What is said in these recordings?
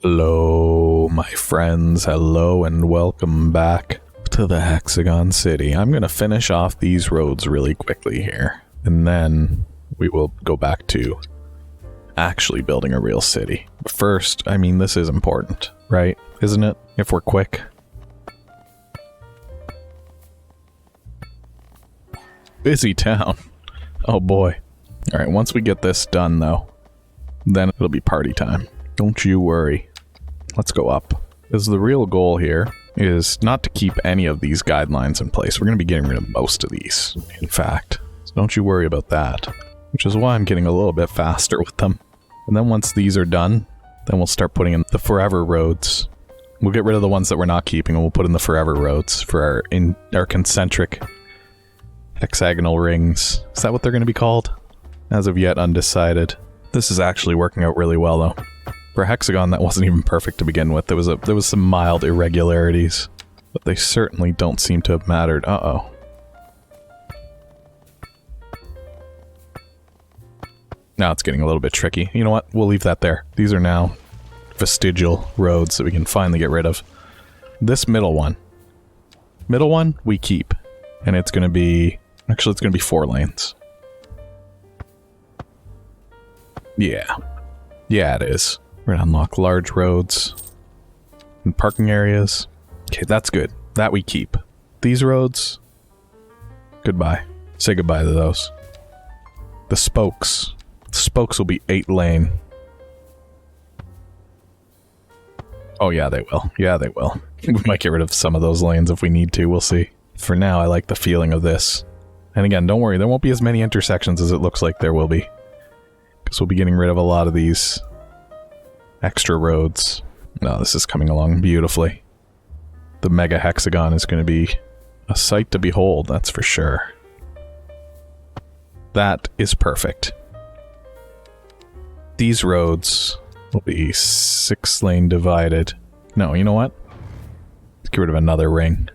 Hello, my friends. Hello and welcome back to the Hexagon City. I'm going to finish off these roads really quickly here, and then we will go back to actually building a real city. But first, I mean, this is important, right? Isn't it? If we're quick. Busy town. Oh boy. Alright, once we get this done though, then it'll be party time. Don't you worry. Let's go up. Because the real goal here is not to keep any of these guidelines in place. We're going to be getting rid of most of these, in fact. So don't you worry about that. Which is why I'm getting a little bit faster with them. And then once these are done, then we'll start putting in the forever roads. We'll get rid of the ones that we're not keeping and we'll put in the forever roads for our concentric hexagonal rings. Is that what they're going to be called? As of yet, undecided. This is actually working out really well though. For a hexagon, that wasn't even perfect to begin with. There was some mild irregularities, but they certainly don't seem to have mattered. Uh-oh. Now it's getting a little bit tricky. You know what? We'll leave that there. These are now vestigial roads that we can finally get rid of. This middle one, we keep. And it's going to be... Actually, it's going to be 4 lanes. Yeah. Yeah, it is. We're going to unlock large roads and parking areas. Okay, that's good. That we keep. These roads, goodbye. Say goodbye to those. The spokes. The spokes will be 8 lane. Oh yeah, they will. Yeah, they will. We might get rid of some of those lanes if we need to. We'll see. For now, I like the feeling of this. And again, don't worry, there won't be as many intersections as it looks like there will be. Because we'll be getting rid of a lot of these extra roads. No, this is coming along beautifully. The mega hexagon is going to be a sight to behold, that's for sure. That is perfect. These roads will be 6 lane divided. No, you know what? Let's get rid of another ring.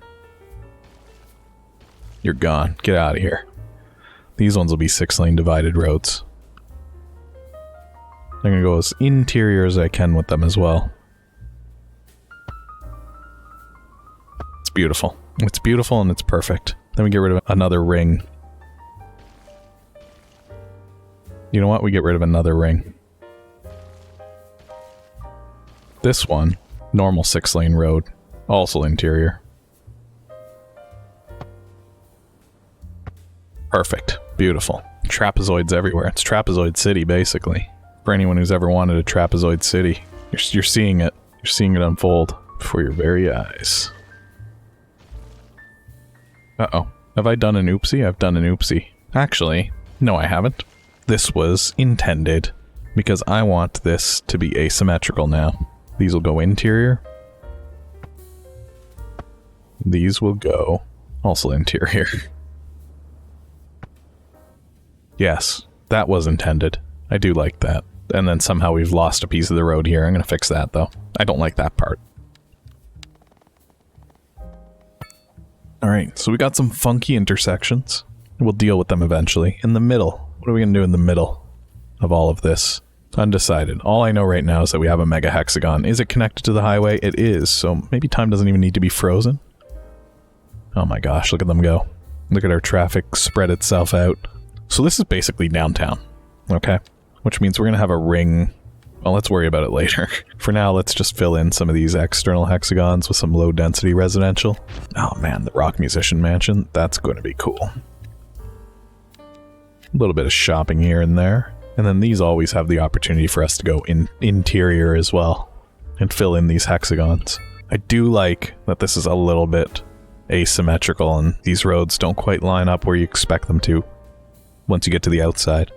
You're gone. Get out of here. These ones will be 6 lane divided roads. I'm going to go as interior as I can with them as well. It's beautiful. It's beautiful and it's perfect. Then we get rid of another ring. You know what? We get rid of another ring. This one, normal 6 lane road, also interior. Perfect. Beautiful. Trapezoids everywhere. It's Trapezoid City, basically. For anyone who's ever wanted a Trapezoid City. You're seeing it. You're seeing it unfold before your very eyes. Uh-oh. Have I done an oopsie? I've done an oopsie. Actually, no I haven't. This was intended because I want this to be asymmetrical now. These will go interior. These will go also interior. Yes, that was intended. I do like that. And then somehow we've lost a piece of the road here. I'm going to fix that, though. I don't like that part. Alright, so we got some funky intersections. We'll deal with them eventually. In the middle. What are we going to do in the middle of all of this? Undecided. All I know right now is that we have a mega hexagon. Is it connected to the highway? It is, so maybe time doesn't even need to be frozen. Oh my gosh, look at them go. Look at our traffic spread itself out. So this is basically downtown, okay? Which means we're going to have a ring. Well, let's worry about it later. For now, let's just fill in some of these external hexagons with some low-density residential. Oh man, the rock musician mansion. That's going to be cool. A little bit of shopping here and there. And then these always have the opportunity for us to go in interior as well and fill in these hexagons. I do like that this is a little bit asymmetrical and these roads don't quite line up where you expect them to once you get to the outside.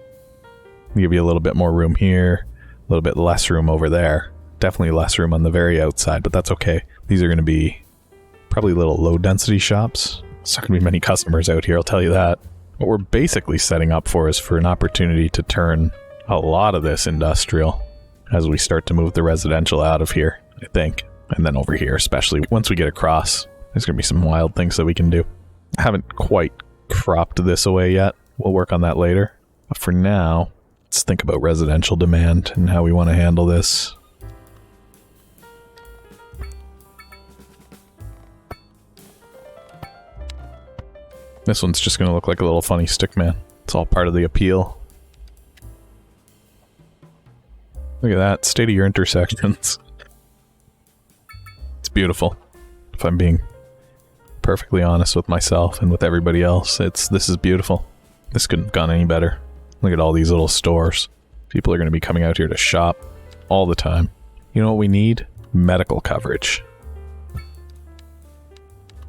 Give you a little bit more room here, a little bit less room over there. Definitely less room on the very outside, but that's okay. These are going to be probably little low-density shops. There's not going to be many customers out here, I'll tell you that. What we're basically setting up for is for an opportunity to turn a lot of this industrial as we start to move the residential out of here, I think. And then over here, especially once we get across, there's going to be some wild things that we can do. I haven't quite cropped this away yet. We'll work on that later. But for now, let's think about residential demand and how we want to handle this. This one's just going to look like a little funny stick man. It's all part of the appeal. Look at that. State of your intersections. It's beautiful. If I'm being perfectly honest with myself and with everybody else, this is beautiful. This couldn't have gone any better. Look at all these little stores. People are going to be coming out here to shop all the time. You know what we need? Medical coverage.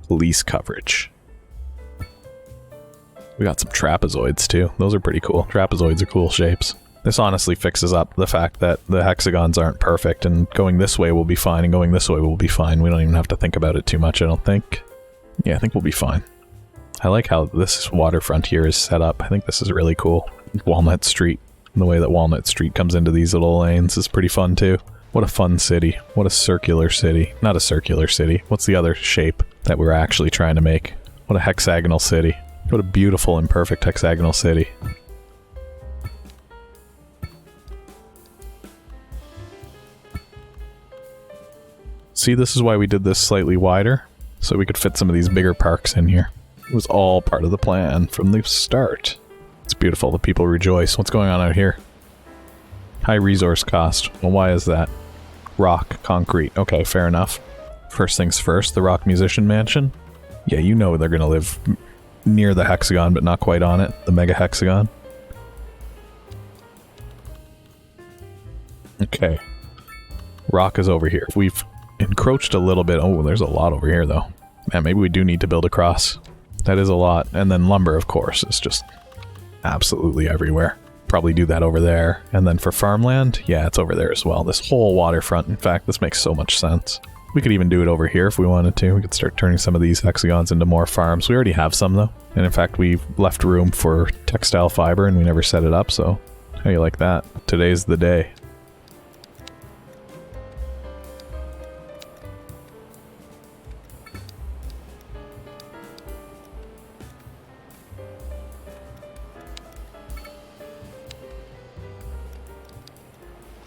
Police coverage. We got some trapezoids too. Those are pretty cool. Trapezoids are cool shapes. This honestly fixes up the fact that the hexagons aren't perfect, and going this way will be fine, and going this way will be fine. We don't even have to think about it too much, I don't think. Yeah, I think we'll be fine. I like how this waterfront here is set up. I think this is really cool. Walnut Street, and the way that Walnut Street comes into these little lanes is pretty fun too. What a fun city. What a circular city. Not a circular city. What's the other shape that we're actually trying to make? What a hexagonal city. What a beautiful and perfect hexagonal city. See, this is why we did this slightly wider, so we could fit some of these bigger parks in here. It was all part of the plan from the start. It's beautiful. The people rejoice. What's going on out here? High resource cost. Well, why is that? Rock, concrete. Okay, fair enough. First things first, the Rock Musician Mansion. Yeah, you know they're gonna live near the hexagon, but not quite on it. The mega hexagon. Okay. Rock is over here. We've encroached a little bit. Oh, there's a lot over here, though. Man, maybe we do need to build across. That is a lot. And then lumber, of course, is just absolutely everywhere. Probably do that over there. And then for farmland, yeah, it's over there as well. This whole waterfront, in fact, this makes so much sense. We could even do it over here if we wanted to. We could start turning some of these hexagons into more farms. We already have some, though. And in fact, we've left room for textile fiber, and we never set it up, so how do you like that? Today's the day.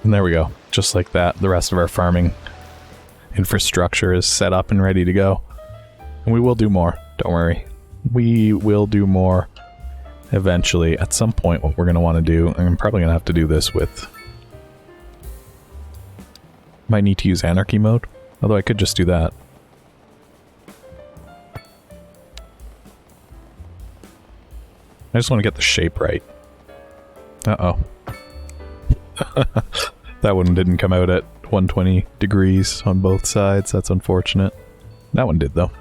And there we go. Just like that, the rest of our farming infrastructure is set up and ready to go. And we will do more, don't worry. We will do more eventually. At some point, what we're going to want to do, and I'm probably going to have to do this with... Might need to use anarchy mode, although I could just do that. I just want to get the shape right. Uh-oh. That one didn't come out at 120 degrees on both sides. That's unfortunate. That one did, though.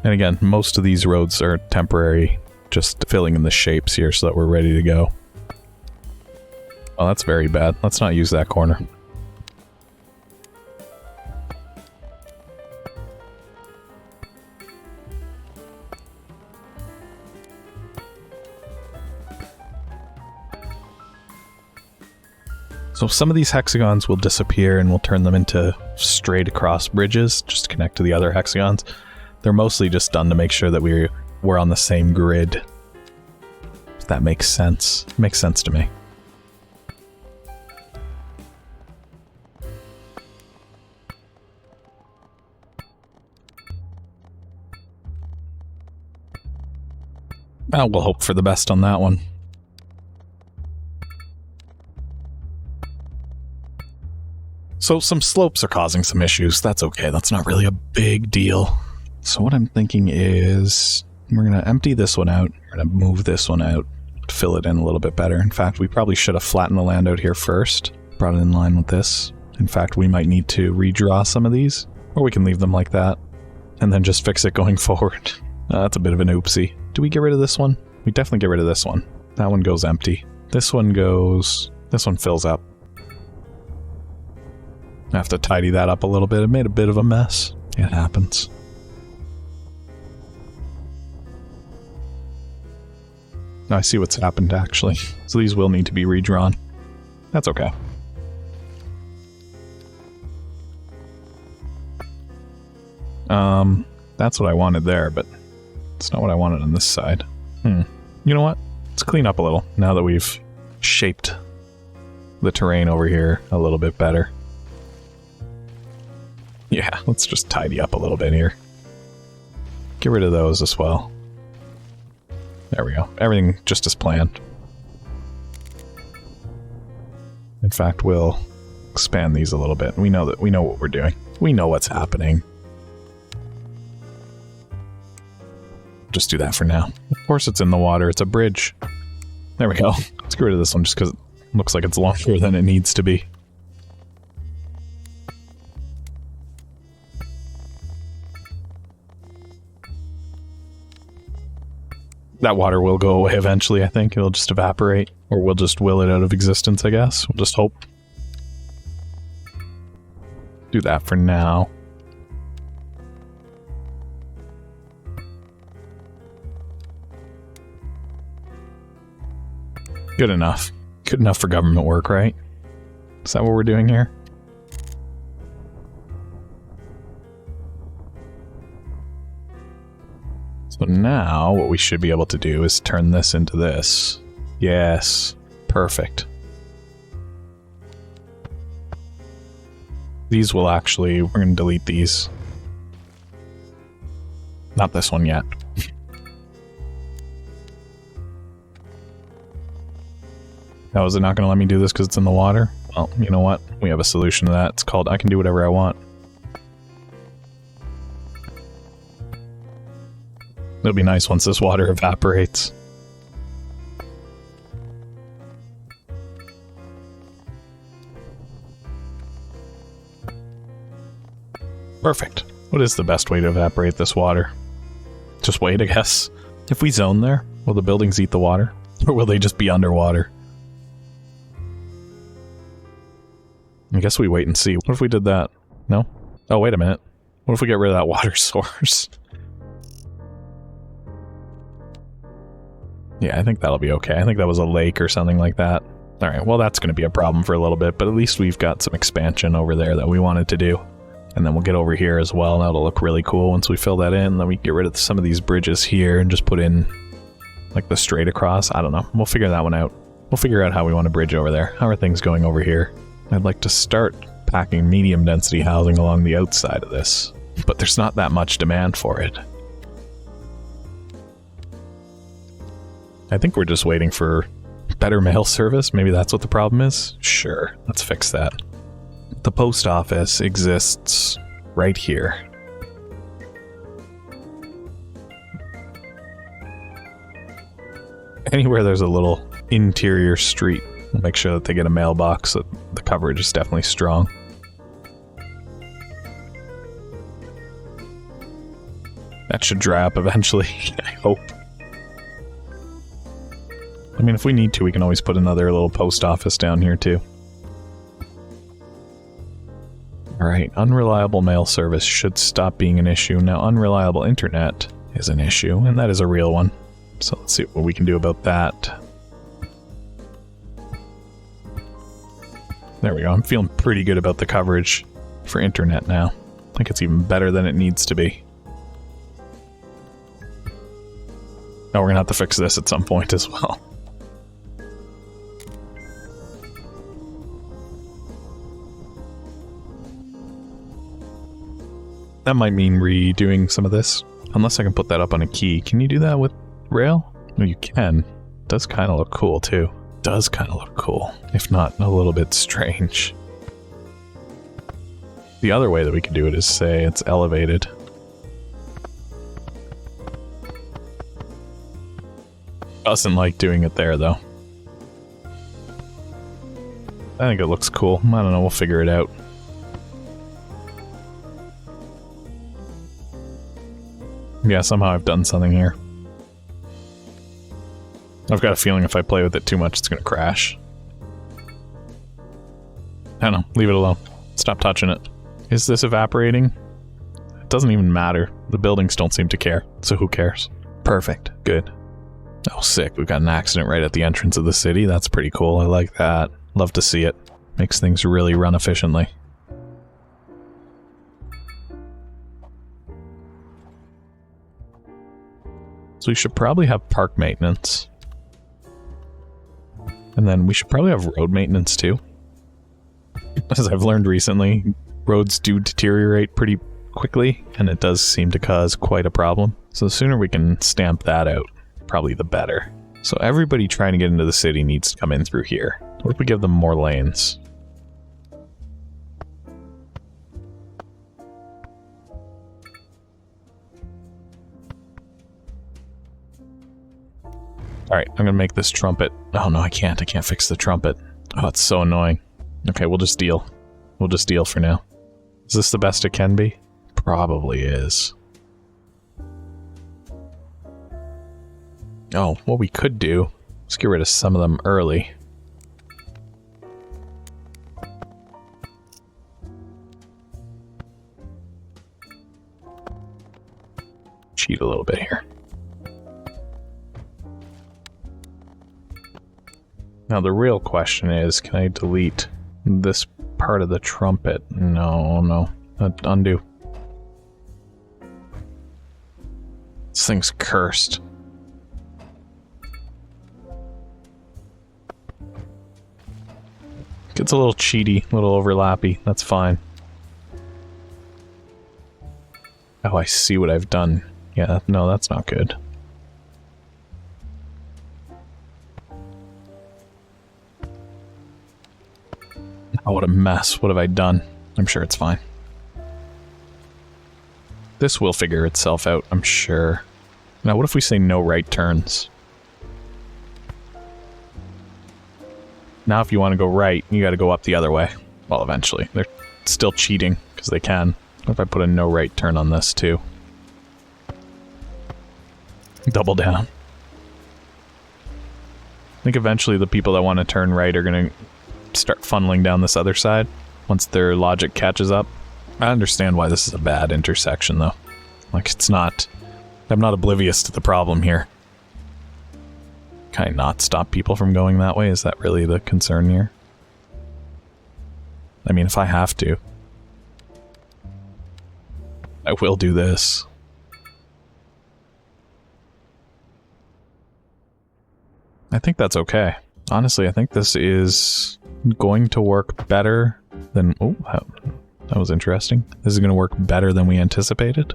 And again, most of these roads are temporary, just filling in the shapes here so that we're ready to go. Oh, that's very bad. Let's not use that corner. So some of these hexagons will disappear and we'll turn them into straight across bridges just to connect to the other hexagons. They're mostly just done to make sure that we're on the same grid. If that makes sense. It makes sense to me. We'll hope for the best on that one. So some slopes are causing some issues. That's okay. That's not really a big deal. So what I'm thinking is we're going to empty this one out. We're going to move this one out to fill it in a little bit better. In fact, we probably should have flattened the land out here first. Brought it in line with this. In fact, we might need to redraw some of these. Or we can leave them like that. And then just fix it going forward. That's a bit of an oopsie. Do we get rid of this one? We definitely get rid of this one. That one goes empty. This one goes... This one fills up. I have to tidy that up a little bit. It made a bit of a mess. It happens. I see what's happened, actually. So these will need to be redrawn. That's okay. That's what I wanted there, but it's not what I wanted on this side. You know what? Let's clean up a little now that we've shaped the terrain over here a little bit better. Yeah, let's just tidy up a little bit here. Get rid of those as well. There we go. Everything just as planned. In fact, we'll expand these a little bit. We know what we're doing. We know what's happening. Just do that for now. Of course it's in the water. It's a bridge. There we go. Let's get rid of this one just because it looks like it's longer than it needs to be. That water will go away eventually, I think. It'll just evaporate. Or we'll just will it out of existence, I guess. We'll just hope. Do that for now. Good enough. Good enough for government work, right? Is that what we're doing here? So now what we should be able to do is turn this into this. Yes. Perfect. These will actually... We're going to delete these. Not this one yet. Now, is it not going to let me do this because it's in the water? Well, you know what? We have a solution to that. It's called I can do whatever I want. It'll be nice once this water evaporates. Perfect. What is the best way to evaporate this water? Just wait, I guess. If we zone there, will the buildings eat the water? Or will they just be underwater? I guess we wait and see. What if we did that? No? Oh, wait a minute. What if we get rid of that water source? Yeah, I think that'll be okay. I think that was a lake or something like that. Alright, well that's going to be a problem for a little bit, but at least we've got some expansion over there that we wanted to do. And then we'll get over here as well. That'll look really cool once we fill that in. Then we get rid of some of these bridges here and just put in like the straight across. I don't know. We'll figure that one out. We'll figure out how we want to bridge over there. How are things going over here? I'd like to start packing medium density housing along the outside of this, but there's not that much demand for it. I think we're just waiting for better mail service. Maybe that's what the problem is. Sure, let's fix that. The post office exists right here. Anywhere there's a little interior street, we'll make sure that they get a mailbox, so the coverage is definitely strong. That should dry up eventually, I hope. I mean, if we need to, we can always put another little post office down here too. Alright, unreliable mail service should stop being an issue. Now, unreliable internet is an issue, and that is a real one. So let's see what we can do about that. There we go. I'm feeling pretty good about the coverage for internet now. I think it's even better than it needs to be. Now we're gonna have to fix this at some point as well. That might mean redoing some of this. Unless I can put that up on a key. Can you do that with rail? No, you can. Does kind of look cool too. Does kind of look cool, if not a little bit strange. The other way that we could do it is say it's elevated. Doesn't like doing it there though. I think it looks cool. I don't know, we'll figure it out. Yeah, somehow I've done something here. I've got a feeling if I play with it too much, it's gonna crash. I don't know, leave it alone. Stop touching it. Is this evaporating? It doesn't even matter. The buildings don't seem to care, so who cares? Perfect, good. Oh, sick, we've got an accident right at the entrance of the city. That's pretty cool, I like that. Love to see it. Makes things really run efficiently. So we should probably have park maintenance. And then we should probably have road maintenance too. As I've learned recently, roads do deteriorate pretty quickly, and it does seem to cause quite a problem. So the sooner we can stamp that out, probably the better. So everybody trying to get into the city needs to come in through here. What if we give them more lanes? Alright, I'm gonna make this trumpet. Oh no, I can't fix the trumpet. Oh, it's so annoying. Okay, we'll just deal. We'll just deal for now. Is this the best it can be? Probably is. Oh, what we could do, let's get rid of some of them early. Cheat a little bit here. Now the real question is, can I delete this part of the trumpet? No. Undo. This thing's cursed. Gets a little cheaty, a little overlappy. That's fine. Oh, I see what I've done. Yeah, no, that's not good. Oh, what a mess. What have I done? I'm sure it's fine. This will figure itself out, I'm sure. Now, what if we say no right turns? Now, if you want to go right, you gotta go up the other way. Well, eventually. They're still cheating, because they can. What if I put a no right turn on this, too? Double down. I think eventually the people that want to turn right are gonna start funneling down this other side once their logic catches up. I understand why this is a bad intersection, though. Like, it's not... I'm not oblivious to the problem here. Can I not stop people from going that way? Is that really the concern here? I mean, if I have to, I will do this. I think that's okay. Honestly, I think this is going to work better than... Oh, that was interesting. This is going to work better than we anticipated.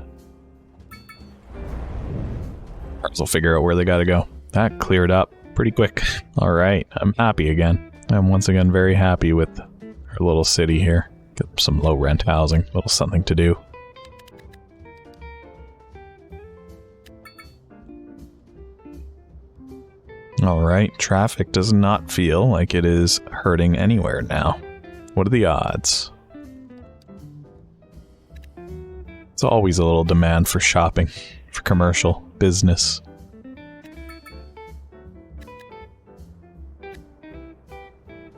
Cars will figure out where they gotta go. That cleared up pretty quick. Alright, I'm happy again. I'm once again very happy with our little city here. Get some low rent housing, a little something to do. Alright, traffic does not feel like it is hurting anywhere now. What are the odds? It's always a little demand for shopping, for commercial business.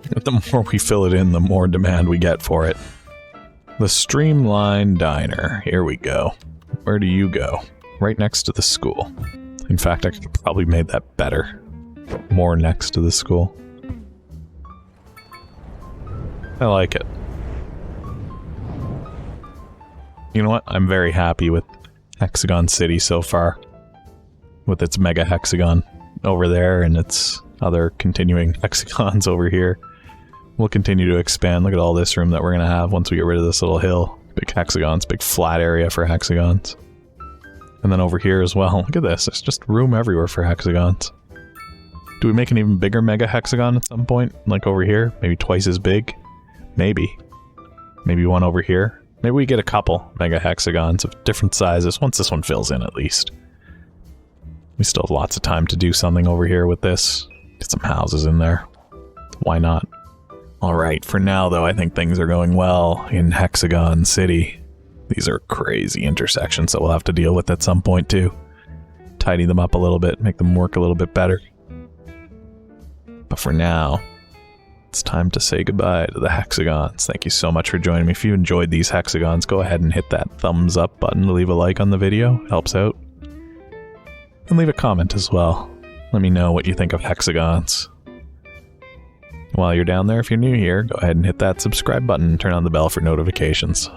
The more we fill it in, the more demand we get for it. The Streamline Diner. Here we go. Where do you go? Right next to the school. In fact, I could have probably made that better. More next to the school. I like it. You know what? I'm very happy with Hexagon City so far. With its mega hexagon over there and its other continuing hexagons over here. We'll continue to expand. Look at all this room that we're going to have once we get rid of this little hill. Big hexagons, big flat area for hexagons. And then over here as well. Look at this. There's just room everywhere for hexagons. Do we make an even bigger mega hexagon at some point? Like over here? Maybe twice as big? Maybe. Maybe one over here? Maybe we get a couple mega hexagons of different sizes once this one fills in at least. We still have lots of time to do something over here with this. Get some houses in there. Why not? Alright, for now though, I think things are going well in Hexagon City. These are crazy intersections that we'll have to deal with at some point too. Tidy them up a little bit, make them work a little bit better. But for now, it's time to say goodbye to the hexagons. Thank you so much for joining me. If you enjoyed these hexagons, go ahead and hit that thumbs up button to leave a like on the video. It helps out. And leave a comment as well. Let me know what you think of hexagons. While you're down there, if you're new here, go ahead and hit that subscribe button and turn on the bell for notifications.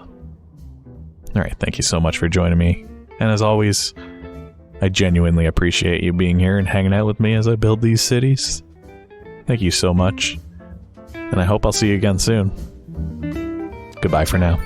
Alright, thank you so much for joining me. And as always, I genuinely appreciate you being here and hanging out with me as I build these cities. Thank you so much. And I hope I'll see you again soon. Goodbye for now.